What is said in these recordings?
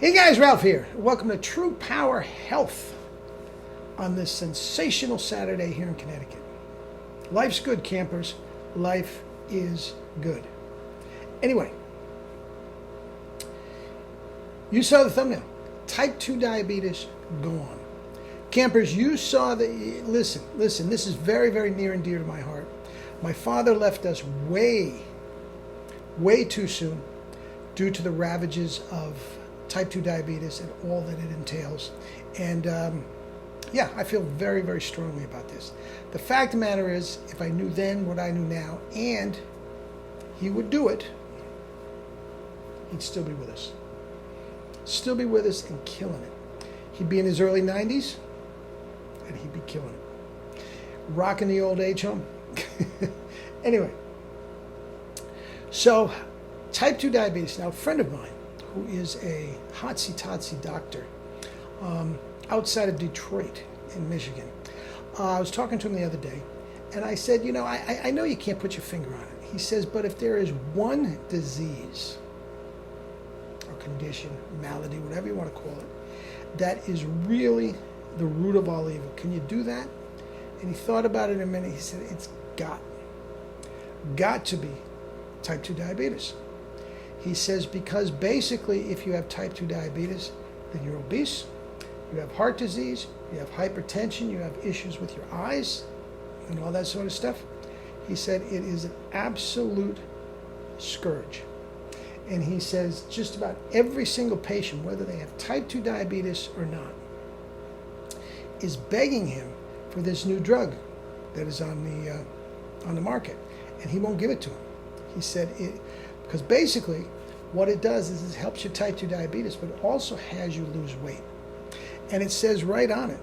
Hey guys, Ralph here. Welcome to True Power Health on this sensational Saturday here in Connecticut. Life's good, campers. Life is good. Anyway, you saw the thumbnail. Type 2 diabetes gone. Campers, you saw the... Listen, this is very, very near and dear to my heart. My father left us way too soon due to the ravages of type 2 diabetes and all that it entails. And yeah, I feel very, very strongly about this. The fact of the matter is, if I knew then what I knew now, and he would do it, he'd still be with us. Still be with us and killing it. He'd be in his early 90s, and he'd be killing it. Rocking the old age home. Anyway, so type 2 diabetes. Now, a friend of mine who is a hotsy-totsy doctor outside of Detroit in Michigan. I was talking to him the other day, and I said, you know, I know you can't put your finger on it. He says, but if there is one disease or condition, malady, whatever you want to call it, that is really the root of all evil, can you do that? And he thought about it in a minute. He said, it's got to be type 2 diabetes. He says, because basically if you have type 2 diabetes, then you're obese, you have heart disease, you have hypertension, you have issues with your eyes, and all that sort of stuff. He said it is an absolute scourge. And he says just about every single patient, whether they have type 2 diabetes or not, is begging him for this new drug that is on the market, and he won't give it to him. He said it because basically what it does is it helps your type 2 diabetes, but it also has you lose weight. And it says right on it,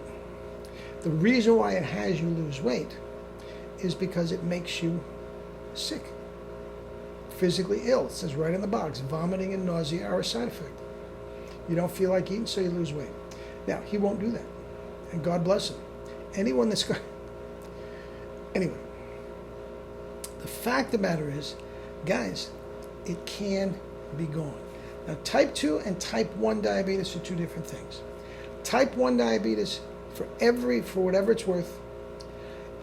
the reason why it has you lose weight is because it makes you sick, physically ill. It says right in the box, vomiting and nausea are a side effect. You don't feel like eating, so you lose weight. Now, he won't do that, and God bless him. Anyone that's got... Anyway, the fact of the matter is, guys, it can be gone. Now, type 2 and type 1 diabetes are two different things. Type 1 diabetes, for whatever it's worth,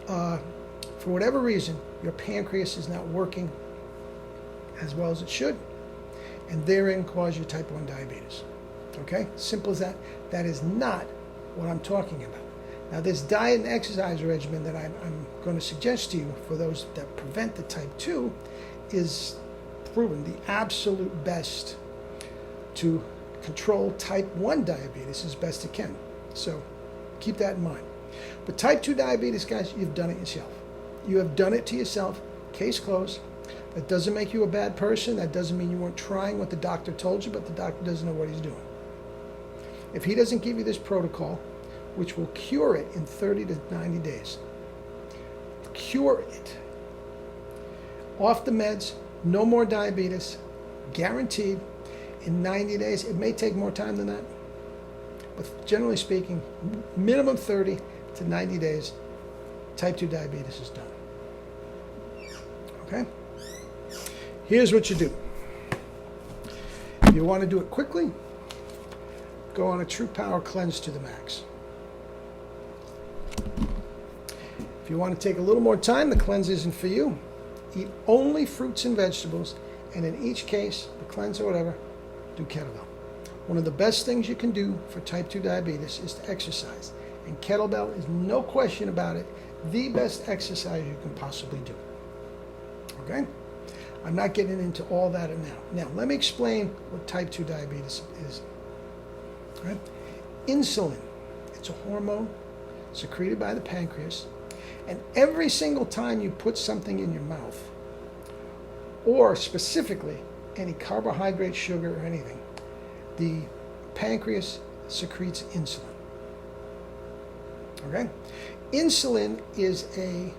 for whatever reason, your pancreas is not working as well as it should, and therein cause your type 1 diabetes. Okay? Simple as that. That is not what I'm talking about. Now, this diet and exercise regimen that I'm going to suggest to you for those that prevent the type 2 is proven the absolute best to control type 1 diabetes as best it can. So keep that in mind. But type 2 diabetes, guys, you've done it yourself. You have done it to yourself. Case closed. That doesn't make you a bad person. That doesn't mean you weren't trying what the doctor told you, but the doctor doesn't know what he's doing. If he doesn't give you this protocol, which will cure it in 30 to 90 days, cure it, off the meds, no more diabetes, guaranteed, in 90 days. It may take more time than that, but generally speaking, minimum 30 to 90 days, type 2 diabetes is done. Okay? Here's what you do. If you want to do it quickly, go on a True Power Cleanse to the max. If you want to take a little more time, the cleanse isn't for you. Eat only fruits and vegetables, and in each case, the cleanse or whatever, do kettlebell. One of the best things you can do for type 2 diabetes is to exercise, and kettlebell is, no question about it, the best exercise you can possibly do. Okay? I'm not getting into all that now. Now, let me explain what type 2 diabetes is. All right? Insulin, it's a hormone secreted by the pancreas, and every single time you put something in your mouth, or specifically any carbohydrate, sugar, or anything, the pancreas secretes insulin. Okay? Insulin is a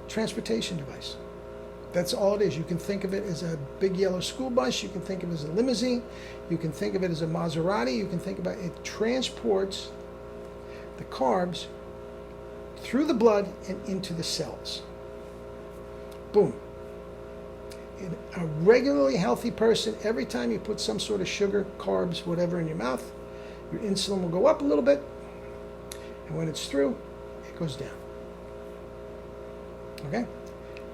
transportation device. That's all it is. You can think of it as a big yellow school bus. You can think of it as a limousine. You can think of it as a Maserati. You can think about it. It transports the carbs through the blood and into the cells. Boom. a regularly healthy person, every time you put some sort of sugar, carbs, whatever in your mouth, your insulin will go up a little bit, and when it's through, it goes down. Okay?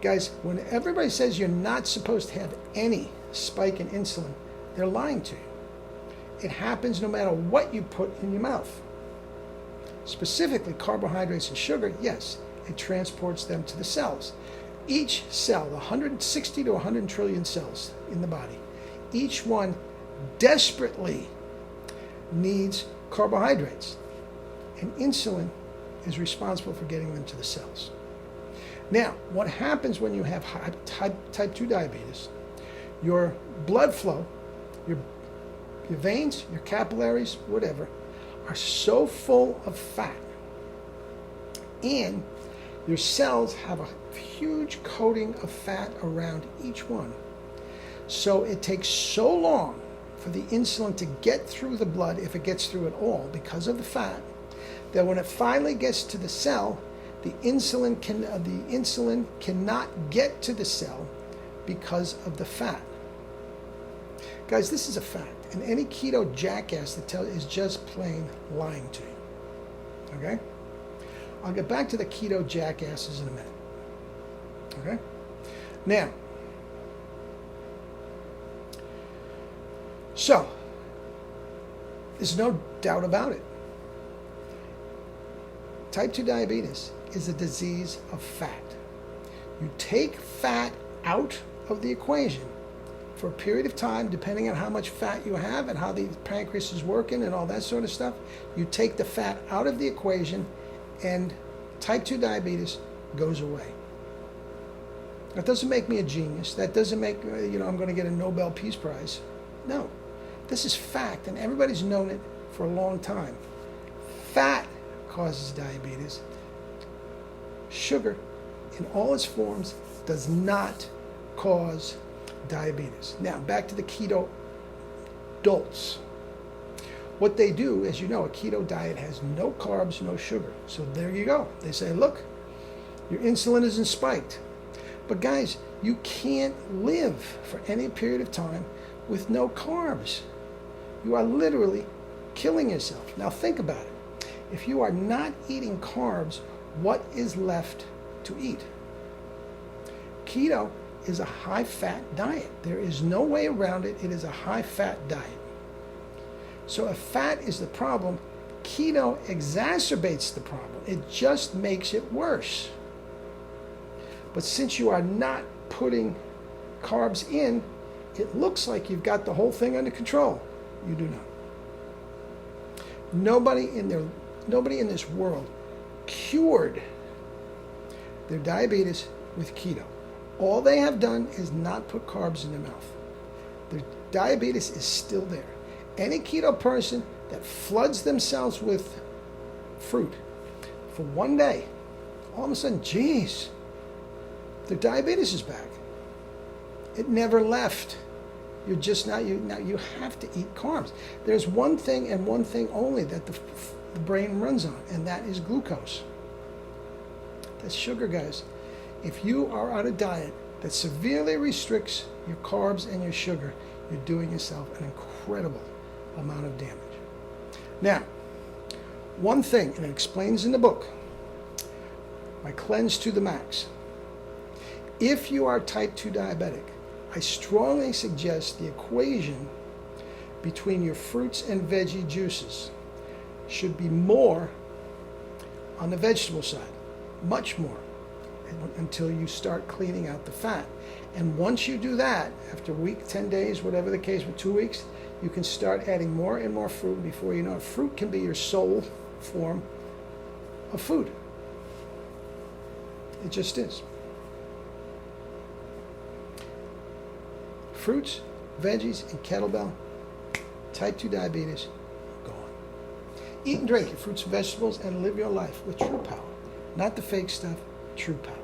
Guys, when everybody says you're not supposed to have any spike in insulin, they're lying to you. It happens no matter what you put in your mouth. Specifically, carbohydrates and sugar, yes, it transports them to the cells. Each cell, the 160 to 100 trillion cells in the body, each one desperately needs carbohydrates. And insulin is responsible for getting them to the cells. Now, what happens when you have type 2 diabetes? Your blood flow, your veins, your capillaries, whatever, are so full of fat. And your cells have a huge coating of fat around each one. So it takes so long for the insulin to get through the blood, if it gets through at all, because of the fat, that when it finally gets to the cell, the insulin cannot get to the cell because of the fat. Guys, this is a fact. And any keto jackass that tells is just plain lying to you. Okay? I'll get back to the keto jackasses in a minute. Okay? Now, so, there's no doubt about it. Type 2 diabetes is a disease of fat. You take fat out of the equation for a period of time, depending on how much fat you have and how the pancreas is working and all that sort of stuff. You take the fat out of the equation and type 2 diabetes goes away. That doesn't make me a genius. That doesn't make, I'm going to get a Nobel Peace Prize. No. This is fact, and everybody's known it for a long time. Fat causes diabetes. Sugar, in all its forms, does not cause diabetes. Now, back to the keto dolts. What they do, as you know, a keto diet has no carbs, no sugar. So there you go. They say, look, your insulin isn't spiked. But guys, you can't live for any period of time with no carbs. You are literally killing yourself. Now think about it. If you are not eating carbs, what is left to eat? Keto is a high-fat diet. There is no way around it. It is a high-fat diet. So if fat is the problem, keto exacerbates the problem. It just makes it worse. But since you are not putting carbs in, it looks like you've got the whole thing under control. You do not. Nobody in this world cured their diabetes with keto. All they have done is not put carbs in their mouth. Their diabetes is still there. Any keto person that floods themselves with fruit for one day, all of a sudden, geez, their diabetes is back. It never left. You're just not, now you have to eat carbs. There's one thing and one thing only that the brain runs on, and that is glucose. That's sugar, guys. If you are on a diet that severely restricts your carbs and your sugar, you're doing yourself an incredible amount of damage. Now, one thing, and it explains in the book, my Cleanse to the Max. If you are type 2 diabetic, I strongly suggest the equation between your fruits and veggie juices should be more on the vegetable side, much more, until you start cleaning out the fat. And once you do that, after a week, 10 days, whatever the case, with 2 weeks, you can start adding more and more fruit. Before you know it, fruit can be your sole form of food. It just is. Fruits, veggies, and kettlebell, type 2 diabetes, gone. Eat and drink your fruits and vegetables and live your life with true power. Not the fake stuff, true power.